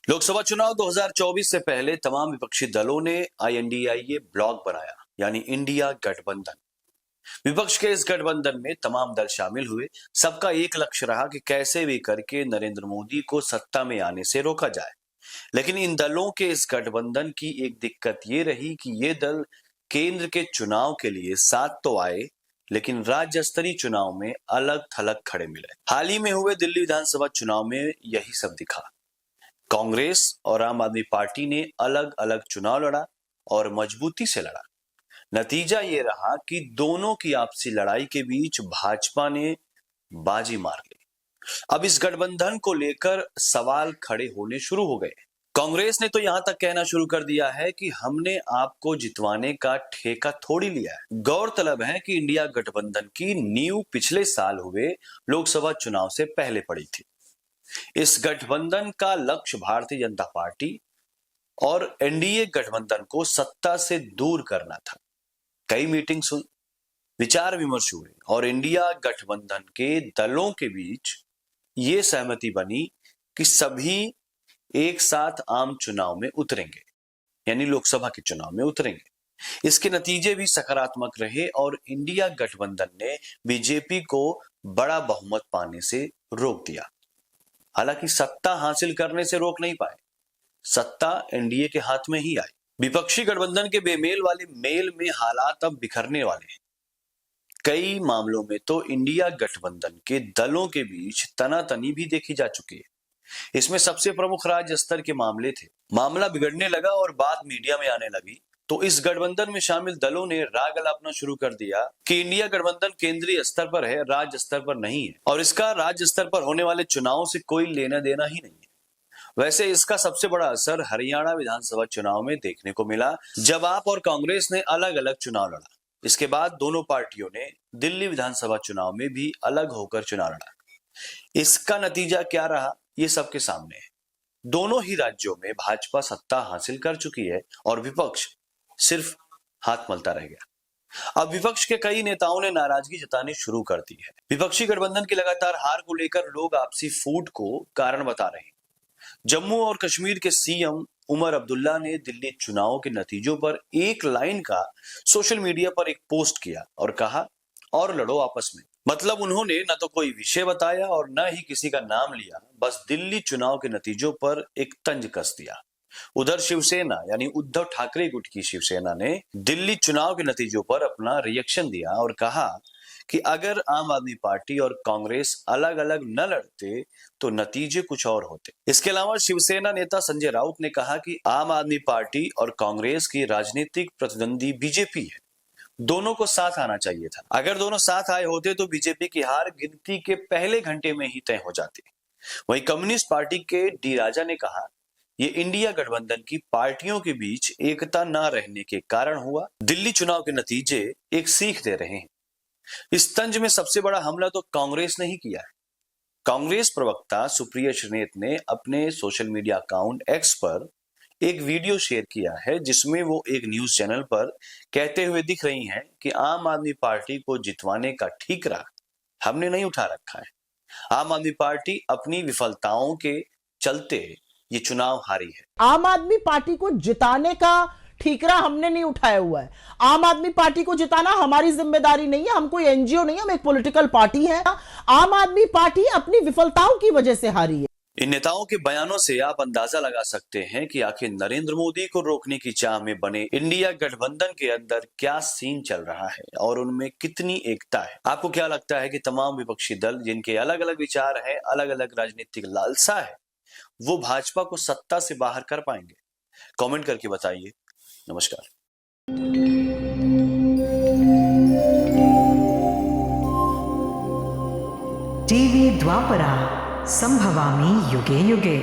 लोकसभा चुनाव 2024 से पहले तमाम विपक्षी दलों ने INDIA ब्लॉक बनाया, यानी इंडिया गठबंधन। विपक्ष के इस गठबंधन में तमाम दल शामिल हुए। सबका एक लक्ष्य रहा कि कैसे भी करके नरेंद्र मोदी को सत्ता में आने से रोका जाए। लेकिन इन दलों के इस गठबंधन की एक दिक्कत ये रही कि ये दल केंद्र के चुनाव के लिए साथ तो आए, लेकिन राज्य स्तरीय चुनाव में अलग थलग खड़े मिले। हाल ही में हुए दिल्ली विधानसभा चुनाव में यही सब दिखा। कांग्रेस और आम आदमी पार्टी ने अलग अलग चुनाव लड़ा और मजबूती से लड़ा। नतीजा ये रहा कि दोनों की आपसी लड़ाई के बीच भाजपा ने बाजी मार ली। अब इस गठबंधन को लेकर सवाल खड़े होने शुरू हो गए। कांग्रेस ने तो यहां तक कहना शुरू कर दिया है कि हमने आपको जितवाने का ठेका थोड़ी लिया है। गौरतलब है कि इंडिया गठबंधन की नींव पिछले साल हुए लोकसभा चुनाव से पहले पड़ी थी। इस गठबंधन का लक्ष्य भारतीय जनता पार्टी और NDA गठबंधन को सत्ता से दूर करना था। कई मीटिंग्स हुई, विचार विमर्श हुए और इंडिया गठबंधन के दलों के बीच ये सहमति बनी कि सभी एक साथ आम चुनाव में उतरेंगे, यानी लोकसभा के चुनाव में उतरेंगे। इसके नतीजे भी सकारात्मक रहे और इंडिया गठबंधन ने बीजेपी को बड़ा बहुमत पाने से रोक दिया। हालांकि सत्ता हासिल करने से रोक नहीं पाए, सत्ता NDA के हाथ में ही आई। विपक्षी गठबंधन के बेमेल वाले मेल में हालात अब बिखरने वाले हैं। कई मामलों में तो इंडिया गठबंधन के दलों के बीच तनातनी भी देखी जा चुकी है। इसमें सबसे प्रमुख राज्य स्तर के मामले थे। मामला बिगड़ने लगा और बात मीडिया में आने लगी तो इस गठबंधन में शामिल दलों ने राग अलापना शुरू कर दिया कि इंडिया गठबंधन केंद्रीय स्तर पर है, राज्य स्तर पर नहीं है और इसका राज्य स्तर पर होने वाले चुनाव से कोई लेना देना ही नहीं है। वैसे इसका सबसे बड़ा असर हरियाणा विधानसभा चुनाव में देखने को मिला, जब आप और कांग्रेस ने अलग अलग चुनाव लड़ा। इसके बाद दोनों पार्टियों ने दिल्ली विधानसभा चुनाव में भी अलग होकर चुनाव लड़ा। इसका नतीजा क्या रहा, ये सबके सामने है। दोनों ही राज्यों में भाजपा सत्ता हासिल कर चुकी है और विपक्ष सिर्फ हाथ मलता रह गया। अब विपक्ष के कई नेताओं ने नाराजगी जतानी शुरू कर दी है। विपक्षी गठबंधन की लगातार हार को लेकर लोग आपसी फूट को कारण बता रहे हैं। जम्मू और कश्मीर के CM उमर अब्दुल्ला ने दिल्ली चुनाव के नतीजों पर एक लाइन का सोशल मीडिया पर एक पोस्ट किया और कहा, और लड़ो आपस में। मतलब उन्होंने न तो कोई विषय बताया और न ही किसी का नाम लिया, बस दिल्ली चुनाव के नतीजों पर एक तंज कस दिया। उधर शिवसेना यानी उद्धव ठाकरे गुट की शिवसेना ने दिल्ली चुनाव के नतीजों पर अपना रिएक्शन दिया और कहा कि अगर आम आदमी पार्टी और कांग्रेस अलग अलग न लड़ते तो नतीजे कुछ और होते। इसके अलावा शिवसेना नेता संजय राउत ने कहा कि आम आदमी पार्टी और कांग्रेस की राजनीतिक प्रतिद्वंदी बीजेपी है, दोनों को साथ आना चाहिए था। अगर दोनों साथ आए होते तो बीजेपी की हार गिनती के पहले घंटे में ही तय हो जाती। वहीं कम्युनिस्ट पार्टी के डी राजा ने कहा, ये इंडिया गठबंधन की पार्टियों के बीच एकता न रहने के कारण हुआ। दिल्ली चुनाव के नतीजे एक सीख दे रहे हैं। इस तंज में सबसे बड़ा हमला तो कांग्रेस ने ही किया है। कांग्रेस प्रवक्ता सुप्रिया श्रीनेत ने अपने सोशल मीडिया अकाउंट X पर एक वीडियो शेयर किया है, जिसमें वो एक न्यूज चैनल पर कहते हुए दिख रही हैं कि आम आदमी पार्टी को जितवाने का ठीकरा हमने नहीं उठा रखा है। आम आदमी पार्टी अपनी विफलताओं के चलते ये चुनाव हारी है। आम आदमी पार्टी को जिताने का ठीकरा हमने नहीं उठाया हुआ है। आम आदमी पार्टी को जिताना हमारी जिम्मेदारी नहीं है। हम कोई NGO नहीं है, हम एक पॉलिटिकल पार्टी है। आम आदमी पार्टी अपनी विफलताओं की वजह से हारी है। इन नेताओं के बयानों से आप अंदाजा लगा सकते हैं कि आखिर नरेंद्र मोदी को रोकने की चाह में बने इंडिया गठबंधन के अंदर क्या सीन चल रहा है और उनमें कितनी एकता है। आपको क्या लगता है कि तमाम विपक्षी दल जिनके अलग अलग विचार है, अलग अलग राजनीतिक लालसा है, वो भाजपा को सत्ता से बाहर कर पाएंगे? कमेंट करके बताइए। नमस्कार। टीवी द्वापरा संभवामि युगे युगे।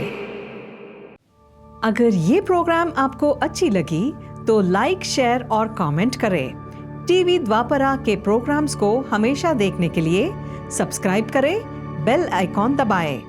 अगर ये प्रोग्राम आपको अच्छी लगी तो लाइक, शेयर और कमेंट करें। टीवी द्वापरा के प्रोग्राम्स को हमेशा देखने के लिए सब्सक्राइब करें, बेल आइकॉन दबाएं।